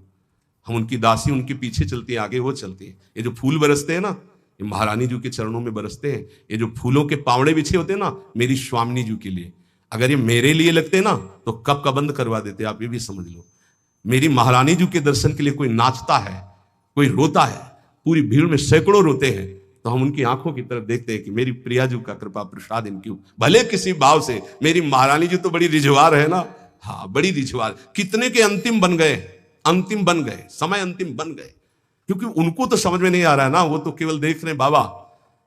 हम उनकी दासी, उनके पीछे चलती है, आगे वो चलती है। ये जो फूल बरसते हैं ना, ये महारानी जी के चरणों में बरसते हैं। ये जो फूलों के पावड़े बिछे होते हैं ना, मेरी स्वामिनी जी के लिए। अगर ये मेरे लिए लगते ना तो कब का बंद करवा देते, आप ये भी समझ लो। मेरी महारानी जी के दर्शन के लिए कोई नाचता है, कोई रोता है, पूरी भीड़ में सैकड़ों रोते हैं, तो हम उनकी आंखों की तरफ देखते हैं कि मेरी प्रिया जी का कृपा प्रसाद इनकी, भले किसी भाव से। मेरी महारानी जी तो बड़ी रिझवार है ना, हाँ बड़ी रिझवार। कितने के अंतिम बन गए, अंतिम बन गए, समय अंतिम बन गए, क्योंकि उनको तो समझ में नहीं आ रहा है ना, वो तो केवल देख रहे हैं बाबा,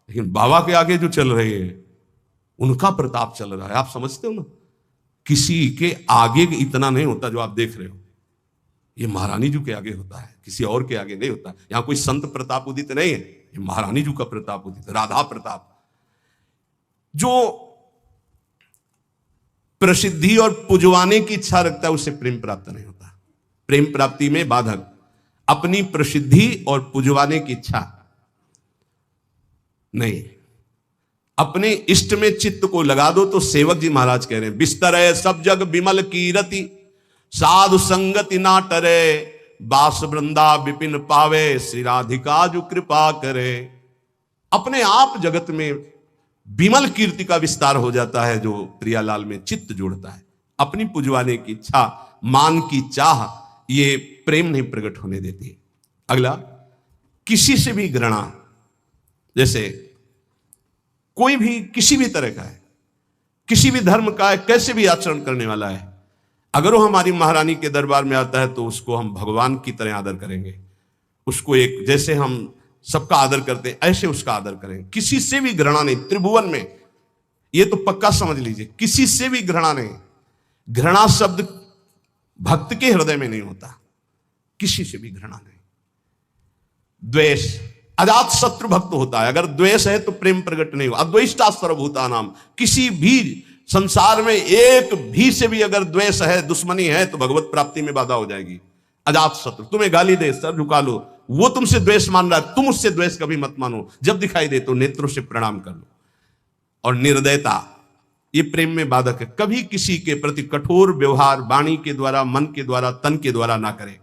लेकिन बाबा के आगे जो चल रहे हैं उनका प्रताप चल रहा है। आप समझते हो ना, किसी के आगे इतना नहीं होता जो आप देख रहे हो, ये महारानी जी के आगे होता है, किसी और के आगे नहीं होता। यहां कोई संत प्रताप उदित नहीं है, ये महारानी जी का प्रताप उदित, राधा प्रताप। जो प्रसिद्धि और पुजवाने की इच्छा रखता है उसे प्रेम प्राप्त नहीं होता। प्रेम प्राप्ति में बाधक अपनी प्रसिद्धि और पुजवाने की इच्छा नहीं। अपने इष्ट में चित्त को लगा दो तो सेवक जी महाराज कह रहे हैं, बिस्तर है सब जग विमल कीरति, साधु संगति ना टरे, बास वृंदा विपिन पावे, श्री राधिका जो कृपा करे। अपने आप जगत में विमल कीर्ति का विस्तार हो जाता है जो प्रियालाल में चित्त जोड़ता है। अपनी पुजवाने की इच्छा, मान की चाह, ये प्रेम नहीं प्रकट होने देती। अगला, किसी से भी घृणा, जैसे कोई भी किसी भी तरह का है, किसी भी धर्म का है, कैसे भी आचरण करने वाला है, अगर वो हमारी महारानी के दरबार में आता है तो उसको हम भगवान की तरह आदर करेंगे। उसको एक, जैसे हम सबका आदर करते हैं ऐसे उसका आदर करेंगे। किसी से भी घृणा नहीं, त्रिभुवन में ये तो पक्का समझ लीजिए, किसी से भी घृणा नहीं। घृणा शब्द भक्त के हृदय में नहीं होता, किसी से भी घृणा नहीं। द्वेष, अजात शत्रु भक्त होता है, अगर द्वेष है तो प्रेम प्रकट नहीं हो। अद्वेष्टा सर्वभूतानाम, किसी भी संसार में एक भी से भी अगर द्वेष है, दुश्मनी है, तो भगवत प्राप्ति में बाधा हो जाएगी। अजात शत्रु, तुम्हें गाली दे, सर झुका लो, वो तुमसे द्वेष मान रहा है, तुम उससे द्वेष कभी मत मानो। जब दिखाई दे तो नेत्रों से प्रणाम कर लो। और निर्दयता, ये प्रेम में बाधक है। कभी किसी के प्रति कठोर व्यवहार वाणी के द्वारा, मन के द्वारा, तन के द्वारा ना करें।